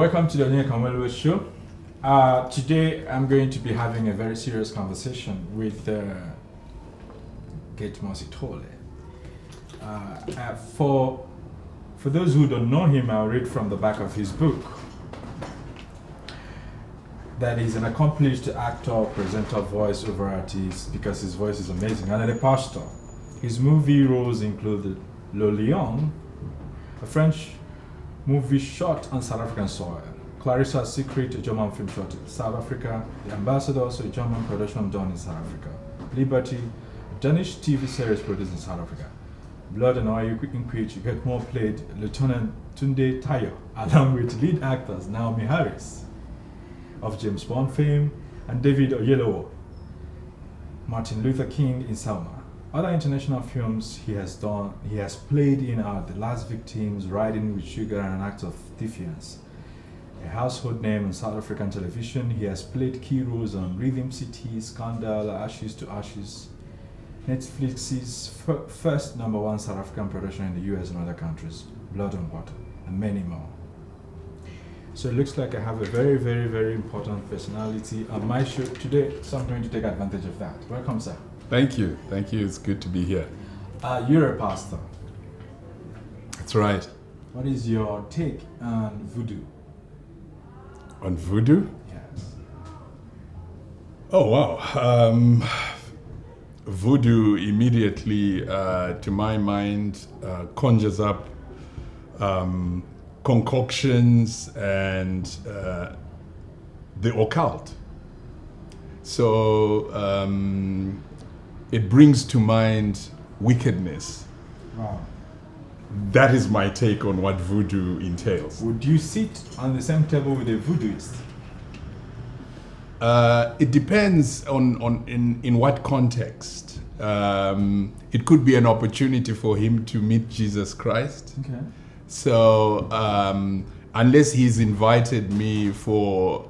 Welcome to the Onyeka Nwelue show. Today I'm going to be having a very serious conversation with Getmore Sithole. For those who don't know him, I'll read from the back of his book. That he's an accomplished actor, presenter, voice-over artist because his voice is amazing, and a pastor. His movie roles include Le Lion, a French movie shot on South African soil, Clarissa's Secret, a German film shot in South Africa, The Ambassador, also a German production done in South Africa, Liberty, a Danish TV series produced in South Africa, Blood and Oil, in which Getmore played Lieutenant Tunde Tayo, along with lead actors Naomi Harris of James Bond fame and David Oyelowo, Martin Luther King in Selma. Other international films he has played in are The Last Victims, Riding with Sugar, and An Act of Defiance. A household name on South African television, he has played key roles on Rhythm City, Scandal, Ashes to Ashes, Netflix's first #1 South African production in the US and other countries, Blood and Water, and many more. So it looks like I have a very, very, very important personality on my show today, so I'm going to take advantage of that. Welcome, sir. Thank you. Thank you. It's good to be here. You're a pastor. That's right. What is your take on voodoo? On voodoo? Yes. Oh, wow. Voodoo immediately, to my mind, conjures up concoctions and the occult. So it brings to mind wickedness. Wow. That is my take on what voodoo entails. Would you sit on the same table with a voodooist? It depends on in what context. It could be an opportunity for him to meet Jesus Christ. Okay. So unless he's invited me for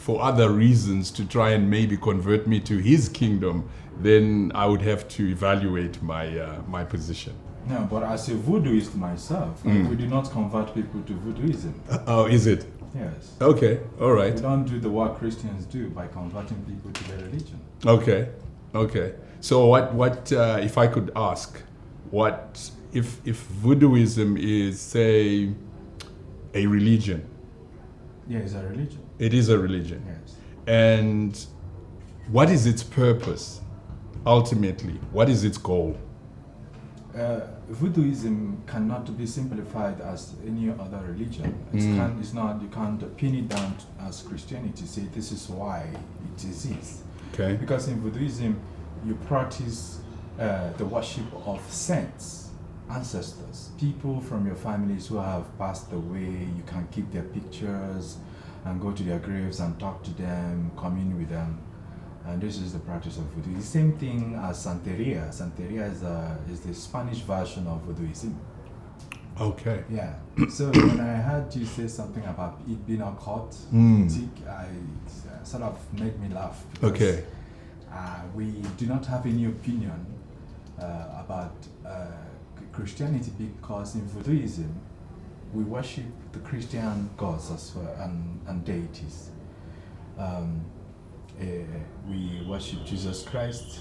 other reasons to try and maybe convert me to his kingdom, then I would have to evaluate my position. No, but as a voodooist myself, we do not convert people to voodooism. Oh, is it? Yes. Okay, all right. We don't do the what Christians do by converting people to their religion. Okay. So what if I could ask, what if voodooism is, say, a religion? Yeah, it's a religion. It is a religion. Yes. And what is its purpose, ultimately? What is its goal? Voodooism cannot be simplified as any other religion. It's not. You can't pin it down as Christianity. Say this is why it exists. Okay. Because in Voodooism, you practice the worship of saints, ancestors, people from your families who have passed away. You can keep their pictures and go to their graves and talk to them, commune with them. And this is the practice of voodoo. The same thing as Santeria. Santeria is the Spanish version of voodooism. Okay. Yeah. So when I heard you say something about it being occult, it sort of made me laugh. Okay. We do not have any opinion about Christianity because in voodooism we worship the Christian gods as well and deities. We worship Jesus Christ.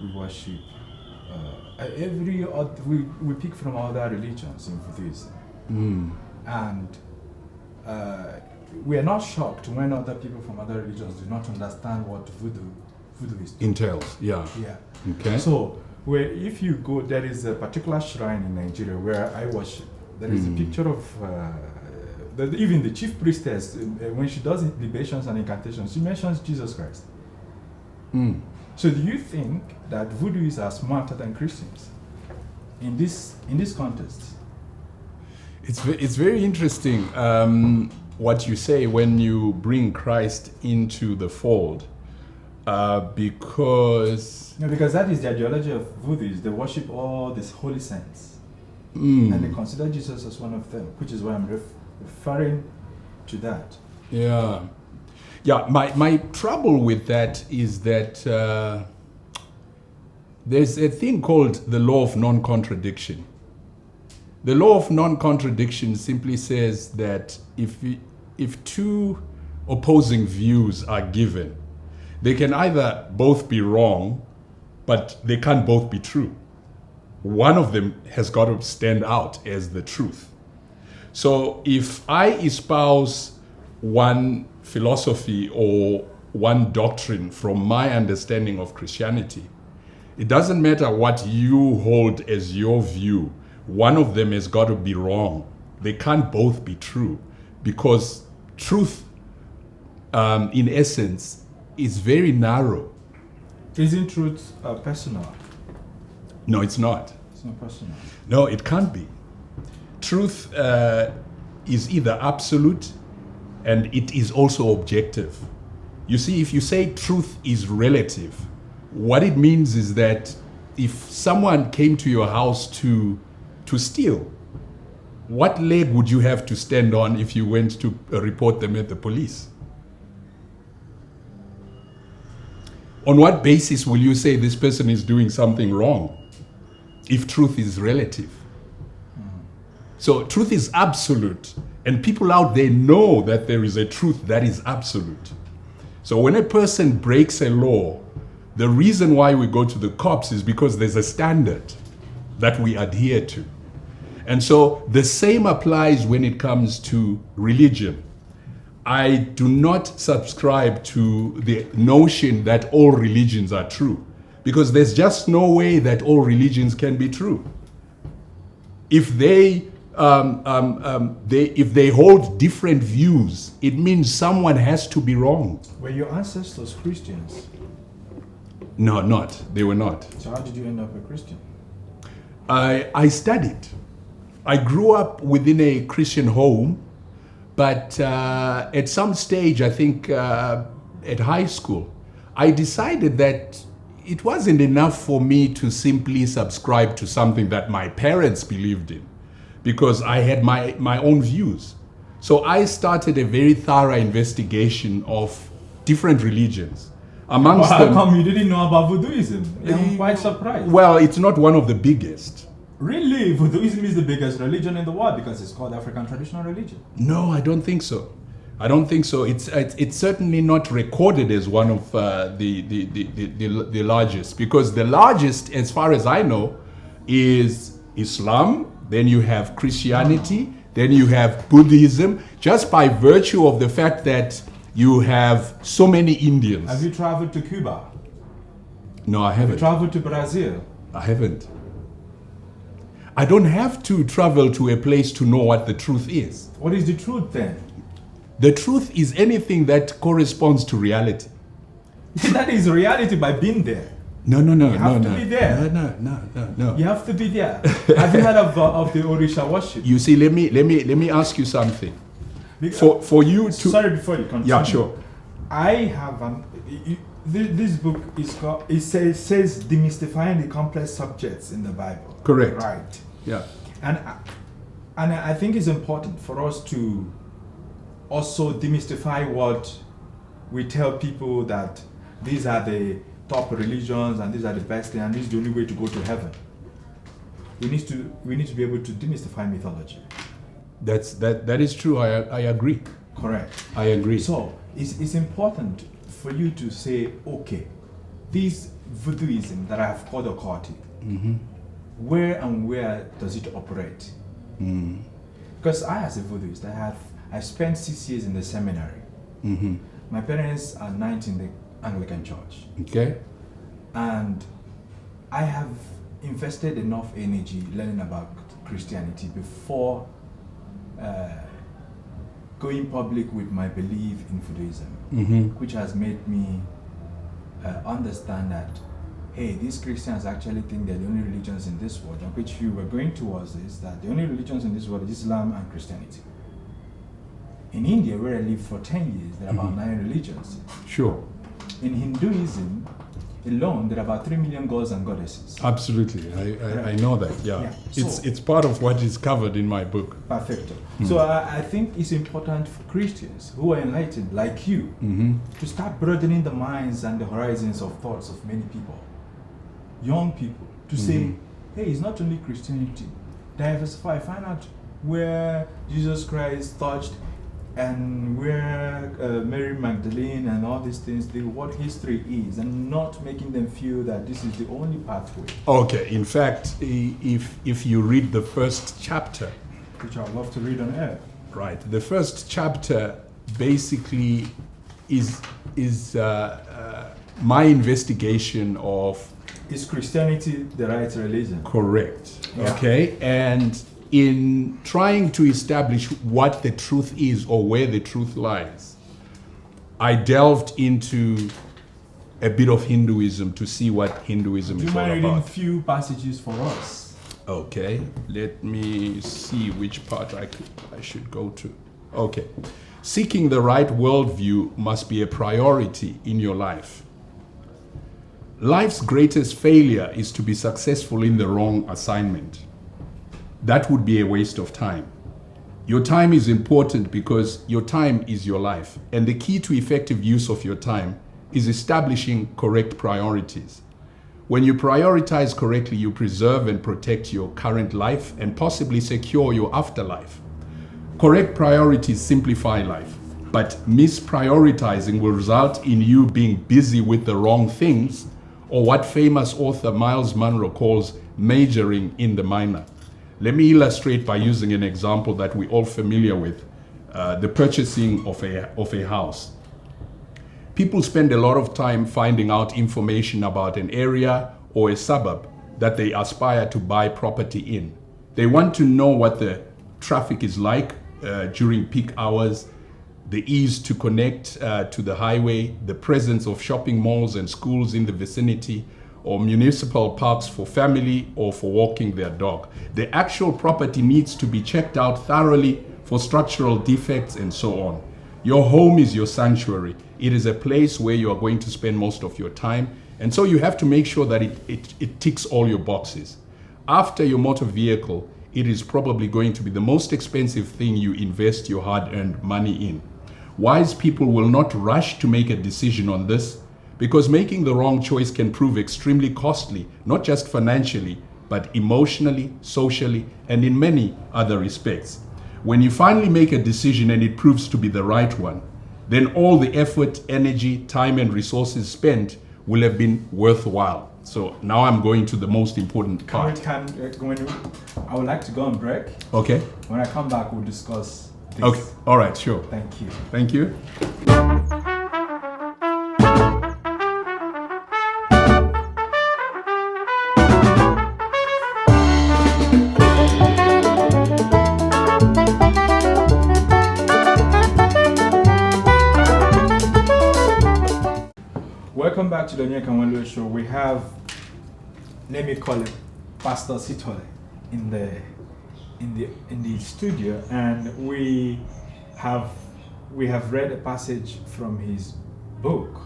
We worship we pick from other religions in Voodooism, and we are not shocked when other people from other religions do not understand what voodoo is. Entails. Yeah. Yeah. Okay. So if you go, there is a particular shrine in Nigeria where I worship. There is a picture of. Even the chief priestess, when she does libations and incantations, she mentions Jesus Christ. So do you think that voodooists are smarter than Christians in this context? It's very interesting what you say when you bring Christ into the fold, because that is the ideology of voodooists. They worship all these holy saints, and they consider Jesus as one of them, which is why I'm referring to that. Yeah. My trouble with that is that there's a thing called the Law of Non-Contradiction, The law of non-contradiction simply says that if two opposing views are given, they can either both be wrong, but they can't both be true. One of them has got to stand out as the truth. So if I espouse one philosophy or one doctrine from my understanding of Christianity, it doesn't matter what you hold as your view. One of them has got to be wrong. They can't both be true, because truth, in essence, is very narrow. Isn't truth personal? No, it's not. It's not personal. No, it can't be. Truth is either absolute and it is also objective. You see, if you say truth is relative, what it means is that if someone came to your house to steal, what leg would you have to stand on if you went to report them at the police? On what basis will you say this person is doing something wrong if truth is relative? So truth is absolute, and people out there know that there is a truth that is absolute. So when a person breaks a law, the reason why we go to the cops is because there's a standard that we adhere to. And so the same applies when it comes to religion. I do not subscribe to the notion that all religions are true, because there's just no way that all religions can be true. If they hold different views, it means someone has to be wrong. Were your ancestors Christians? No, not. They were not. So how did you end up a Christian? I studied. I grew up within a Christian home, but at some stage, I think at high school, I decided that it wasn't enough for me to simply subscribe to something that my parents believed in, because I had my own views. So I started a very thorough investigation of different religions. Amongst How them, come you didn't know about Voodooism? I'm quite surprised. well, it's not one of the biggest. Really? Voodooism is the biggest religion in the world because it's called African traditional religion. No, I don't think so. I don't think so. It's certainly not recorded as one of the largest, because the largest, as far as I know, is Islam. Then you have Christianity. Then you have Buddhism. Just by virtue of the fact that you have so many Indians. Have you traveled to Cuba? No, I Have you haven't. traveled to Brazil? I haven't. I don't have to travel to a place to know what the truth is. What is the truth then? The truth is anything that corresponds to reality. That is reality by being there. No. You have to be there. No. You have to be there. Have you heard of the Orisha worship? You see, let me ask you something. Because- For you to. Sorry, before you continue. Yeah, sure. I have this book is called. It says demystifying the complex subjects in the Bible. Correct. Right. Yeah. And I think it's important for us to also demystify what we tell people, that these are the top religions and these are the best thing and this is the only way to go to heaven. We need to be able to demystify mythology. That is true. I agree. Correct. I agree. So it's important for you to say, okay, this voodooism that I have called occultic, where does it operate? Because I, as a voodooist, I spent 6 years in the seminary. My parents are 9 in the Anglican Church. Okay. And I have invested enough energy learning about Christianity before going public with my belief in Voodooism, which has made me understand that, hey, these Christians actually think they're the only religions in this world, and which you were going towards is that the only religions in this world is Islam and Christianity. In India, where I lived for 10 years, there are about 9 religions. Sure. In Hinduism alone, there are about 3 million gods and goddesses. Absolutely. I know that. Yeah. So, It's part of what is covered in my book. Perfecto. So I think it's important for Christians who are enlightened, like you, to start broadening the minds and the horizons of thoughts of many people, young people, to say, hey, it's not only Christianity. diversify, find out where Jesus Christ touched and where Mary Magdalene and all these things, what history is, and not making them feel that this is the only pathway. Okay, in fact, if you read the first chapter, Which I'd love to read on air. right, the first chapter basically is my investigation of Is Christianity the right religion? correct, Yeah. okay, and in trying to establish what the truth is or where the truth lies, I delved into a bit of Hinduism to see what Hinduism Do you is all mind reading a about. few passages for us? Okay, let me see which part I should go to. Okay, seeking the right worldview must be a priority in your life. Life's greatest failure is to be successful in the wrong assignment. That would be a waste of time. Your time is important because your time is your life, and the key to effective use of your time is establishing correct priorities. When you prioritize correctly, you preserve and protect your current life and possibly secure your afterlife. Correct priorities simplify life, but misprioritizing will result in you being busy with the wrong things, or what famous author Miles Monroe calls majoring in the minor. Let me illustrate by using an example that we're all familiar with, the purchasing of a house. People spend a lot of time finding out information about an area or a suburb that they aspire to buy property in. They want to know what the traffic is like during peak hours, the ease to connect to the highway, the presence of shopping malls and schools in the vicinity, or municipal parks for family or for walking their dog. The actual property needs to be checked out thoroughly for structural defects and so on. Your home is your sanctuary. It is a place where you are going to spend most of your time, and so you have to make sure that it ticks all your boxes. After your motor vehicle, it is probably going to be the most expensive thing you invest your hard-earned money in. Wise people will not rush to make a decision on this, because making the wrong choice can prove extremely costly, not just financially, but emotionally, socially, and in many other respects. When you finally make a decision and it proves to be the right one, then all the effort, energy, time, and resources spent will have been worthwhile. So now I'm going to the most important part. I would like to go on break. Okay. When I come back, we'll discuss this. Okay. All right. Sure. Thank you. Thank you. Welcome back to the Onyeka Nwelue show. We have, let me call it, Pastor Sithole in the studio, and we have read a passage from his book,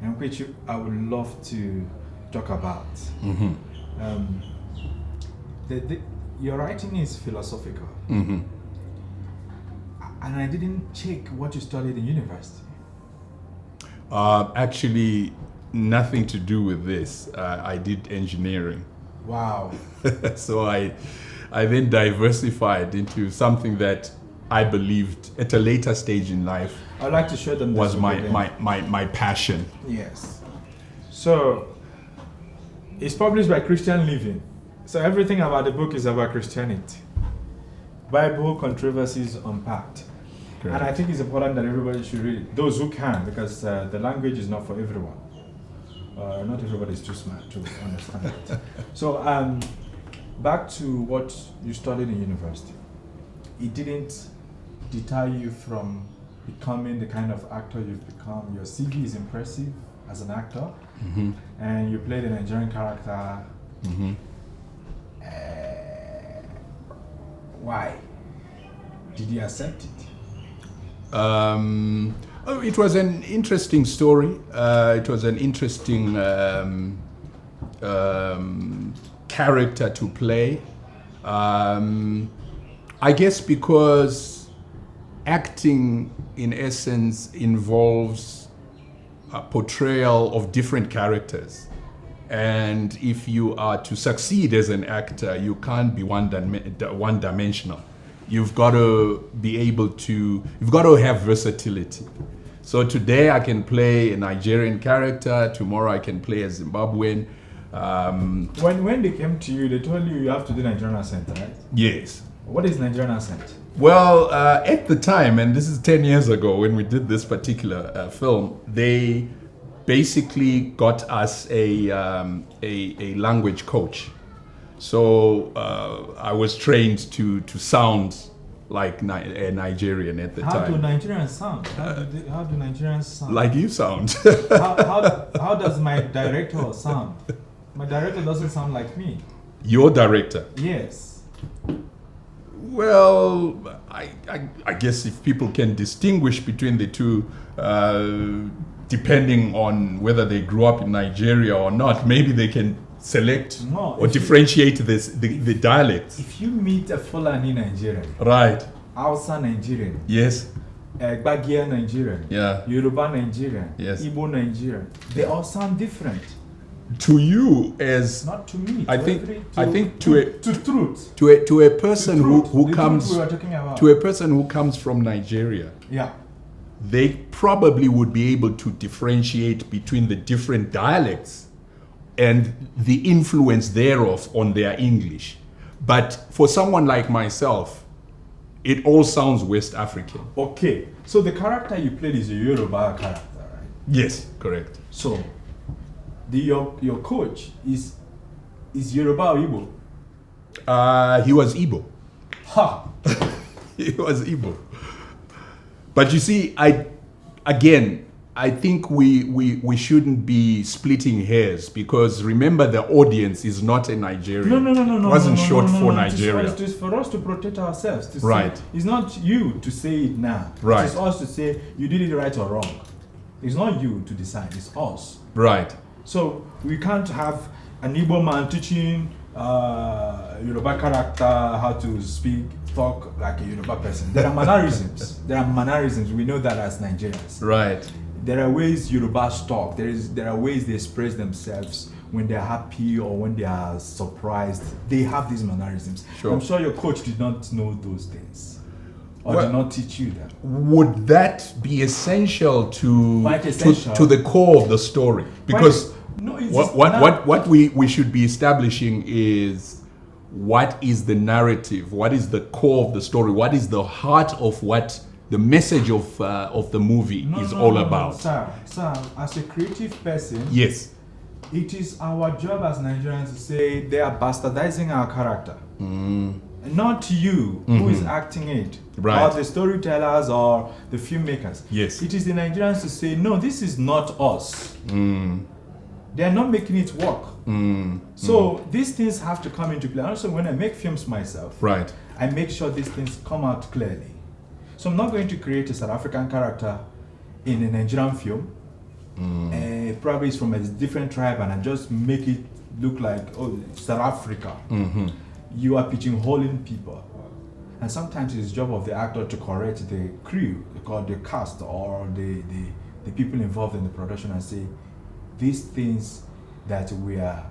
and which I would love to talk about. Mm-hmm. Your writing is philosophical, Mm-hmm. and I didn't check what you studied in university. Actually, nothing to do with this. I did engineering. Wow. So I then diversified into something that I believed at a later stage in life I'd like to show them this was book again. my passion. Yes. So, it's published by Christian Living. So everything about the book is about Christianity. Bible controversies unpacked. Correct. And I think it's important that everybody should read it. Those who can, because the language is not for everyone. Not everybody is too smart to understand it. So, back to what you studied in university. It didn't deter you from becoming the kind of actor you've become. Your CV is impressive as an actor, Mm-hmm. and you played a Nigerian character. Mm-hmm. Why? Did you accept it? It was an interesting story. It was an interesting character to play. I guess because acting, in essence, involves a portrayal of different characters. And if you are to succeed as an actor, you can't be one-dimensional. You've got to be able to, you've got to have versatility. So today I can play a Nigerian character, tomorrow I can play a Zimbabwean. When they came to you, they told you have to do Nigerian accent, right? Yes. What is Nigerian accent? Well, at the time, and this is 10 years ago when we did this particular film, they basically got us a language coach. So I was trained to sound like a Nigerian at the time. How do Nigerians sound? How do Nigerians sound? Like you sound. how does my director sound? My director doesn't sound like me. Your director? Yes. Well, I guess if people can distinguish between the two, depending on whether they grew up in Nigeria or not, maybe they can select or differentiate the dialects. If you meet a Fulani Nigerian, right, Hausa Nigerian, yes, Gbagia Nigerian, yeah, Yoruba Nigerian, yes, Igbo Nigerian, they all sound different. To you, as not to me. I think to a person who comes to a person who comes from Nigeria, yeah, they probably would be able to differentiate between the different dialects and the influence thereof on their English. But for someone like myself, it all sounds West African. Okay, so the character you played is a Yoruba character, right? Yes, correct. So your coach is Yoruba or Igbo? He was Igbo. Ha! He was Igbo. But you see, I think we shouldn't be splitting hairs, because remember, the audience is not a Nigerian. No. It wasn't short for Nigeria. It is for us to protect ourselves. To right. Say, it's not you to say it now. Right. It's us to say you did it right or wrong. It's not you to decide. It's us. Right. So we can't have an Igbo man teaching Yoruba character how to talk like a Yoruba person. There are mannerisms. We know that as Nigerians. Right. There are ways Yorubas talk. There are ways they express themselves when they're happy or when they are surprised. They have these mannerisms. Sure. I'm sure your coach did not know those things, or did not teach you that. Would that be essential to the core of the story? Because what we should be establishing is, what is the narrative? What is the core of the story? What is the heart of what the message of the movie is all about? Sir, as a creative person, yes, it is our job as Nigerians to say they are bastardizing our character. Not you who is acting it, right, or the storytellers or the filmmakers. Yes, it is the Nigerians to say, no, this is not us. They are not making it work. So these things have to come into play. Also, when I make films myself, right, I make sure these things come out clearly. So I'm not going to create a South African character in a Nigerian film. Probably it's from a different tribe, and I just make it look like, oh, South Africa. You are pigeonholing people. And sometimes it's the job of the actor to correct the crew, or the cast, or the people involved in the production, and say, these things that we are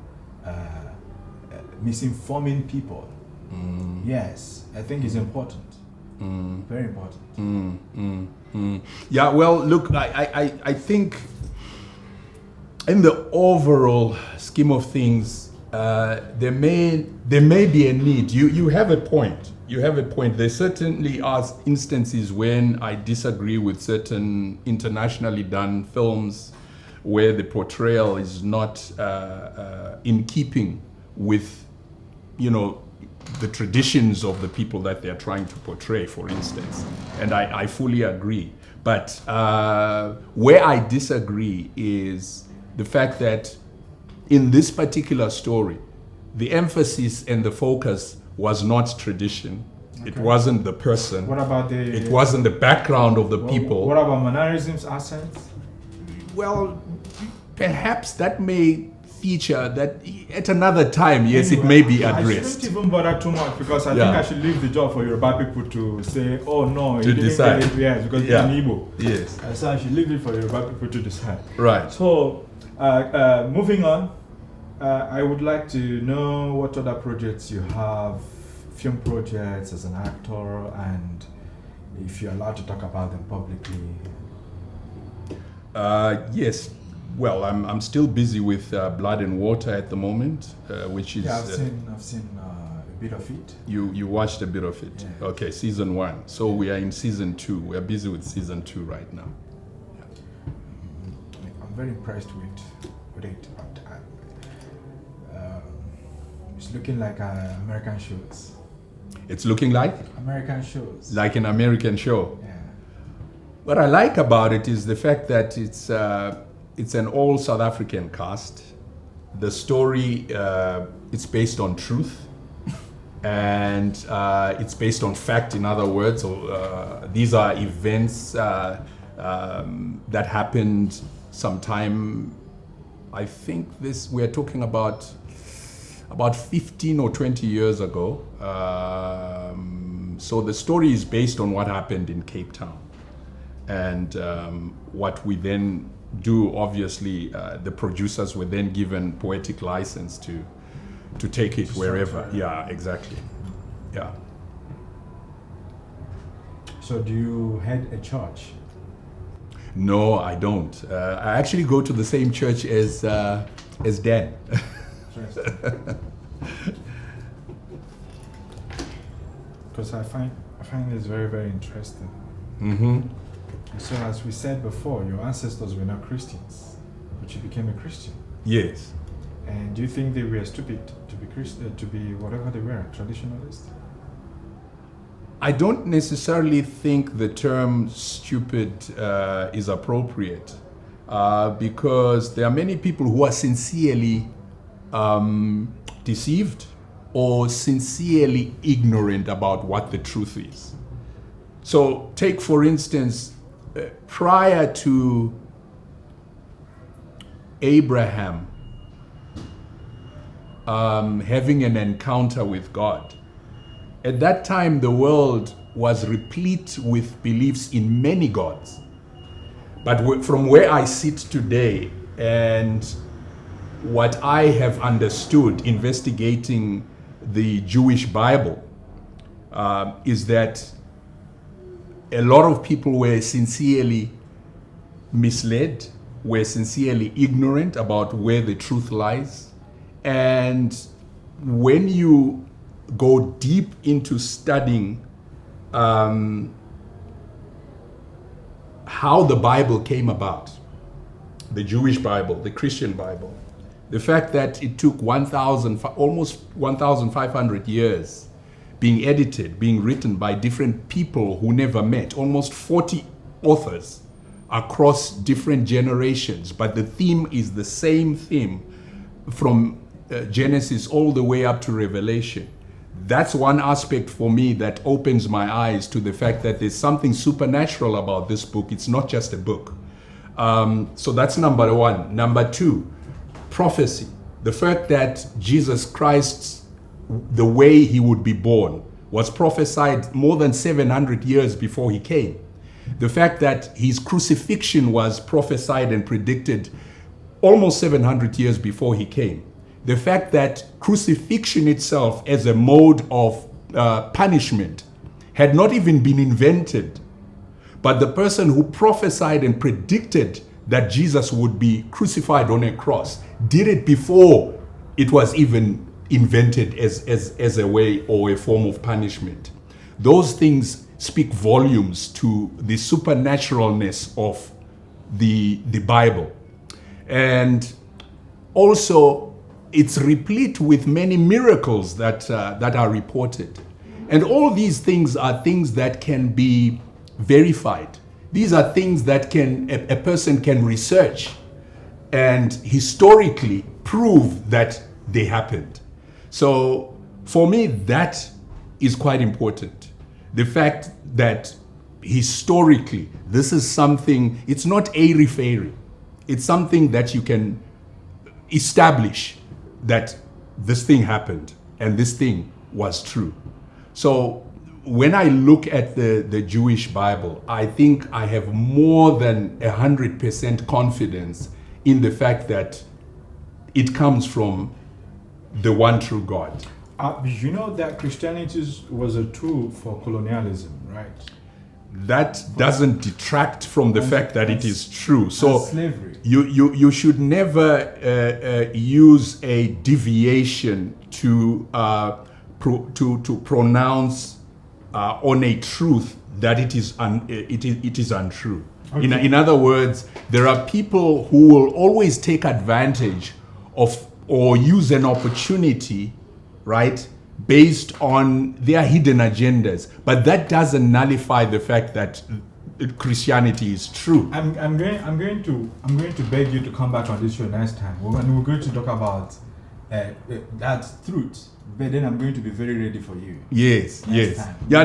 misinforming people. Yes, I think it's important. Very important. Yeah, well, look, I think in the overall scheme of things, there may be a need. You have a point. There certainly are instances when I disagree with certain internationally done films where the portrayal is not in keeping with, the traditions of the people that they're trying to portray, for instance. And I fully agree. But where I disagree is the fact that in this particular story, the emphasis and the focus was not tradition. Okay. It wasn't the person. What about it wasn't the background of the people. What about mannerisms, accents? Well, perhaps that may feature that at another time. Yes, anyway, it may be addressed. I shouldn't even bother too much, because I think I should leave the job for Yoruba people to say, oh no, to decide. Yes, because it's an Igbo. Yes. So I should leave it for Yoruba people to decide. Right. So moving on, I would like to know what other projects you have, film projects as an actor, and if you're allowed to talk about them publicly. Yes. Well, I'm still busy with Blood and Water at the moment, which is. Yeah, I've seen a bit of it. You watched a bit of it. Yeah. Okay, season 1. So we are in season 2. We are busy with season 2 right now. I'm very impressed with it. It's looking like American shows. It's looking like American shows. like an American show. Yeah. What I like about it is the fact that it's an all South African cast. The story it's based on truth, and it's based on fact. In other words, these are events that happened sometime. I think we're talking about 15 or 20 years ago. So the story is based on what happened in Cape Town. And what we then do, obviously, the producers were then given poetic license to take it wherever. Yeah, exactly. Yeah. So do you head a church? No, I don't. I actually go to the same church as Dan. Because I find this very, very interesting. Mm-hmm. So as we said before, your ancestors were not Christians, but you became a Christian. Yes. And do you think they were stupid to be to be whatever they were, traditionalist? I don't necessarily think the term stupid is appropriate because there are many people who are sincerely deceived or sincerely ignorant about what the truth is. So take, for instance, prior to Abraham having an encounter with God, at that time the world was replete with beliefs in many gods. But from where I sit today and what I have understood investigating the Jewish Bible is that a lot of people were sincerely misled, were sincerely ignorant about where the truth lies. And when you go deep into studying how the Bible came about, the Jewish Bible, the Christian Bible, the fact that it took almost 1,500 years being edited, being written by different people who never met, almost 40 authors across different generations, but the theme is the same theme from Genesis all the way up to Revelation. That's one aspect for me that opens my eyes to the fact that there's something supernatural about this book. It's not just a book. So that's number one. Number two, prophecy. The fact that Jesus Christ, the way he would be born, was prophesied more than 700 years before he came. The fact that his crucifixion was prophesied and predicted almost 700 years before he came. The fact that crucifixion itself as a mode of punishment had not even been invented, but the person who prophesied and predicted that Jesus would be crucified on a cross did it before it was even invented as a way or a form of punishment. Those things speak volumes to the supernaturalness of the Bible. And also, it's replete with many miracles that are reported. And all these things are things that can be verified. These are things that a person can research and historically prove that they happened. So for me, that is quite important. The fact that historically, this is something, it's not airy-fairy. It's something that you can establish that this thing happened and this thing was true. So when I look at the Jewish Bible, I think I have more than 100% confidence in the fact that it comes from the one true God. You know that Christianity was a tool for colonialism, right? That doesn't detract from the fact that it is true. So slavery. You should never use a deviation to pronounce on a truth that it is untrue. Okay. In other words, there are people who will always take advantage of or use an opportunity, right, based on their hidden agendas. But that doesn't nullify the fact that Christianity is true. I'm going to beg you to come back on this show next time, and we're going to talk about that truth. But then I'm going to be very ready for you. Yes, yes. Time. Yeah.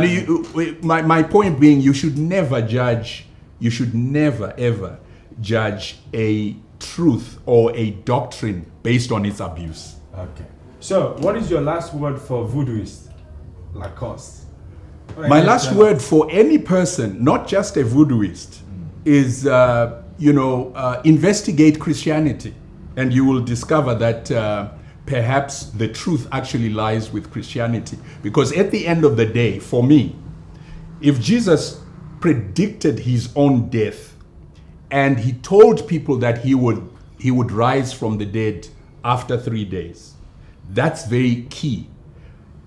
My point being, you should never judge. You should never ever judge a truth or a doctrine based on its abuse. Okay. So, what is your last word for voodooist like us? My last word for any person, not just a voodooist, is investigate Christianity, and you will discover that perhaps the truth actually lies with Christianity. Because at the end of the day, for me, if Jesus predicted his own death and he told people that he would rise from the dead after 3 days, that's very key.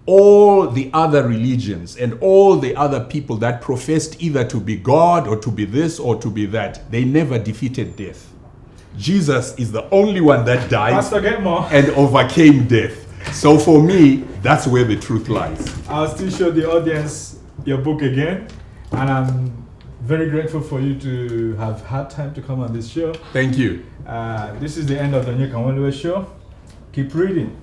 All the other religions and all the other people that professed either to be God or to be this or to be that, they never defeated death. Jesus is the only one that died Pastor Getmore and overcame death. So for me, that's where the truth lies. I'll still show the audience your book again, and I'm very grateful for you to have had time to come on this show. Thank you. This is the end of the Onyeka Nwelue show. Keep reading.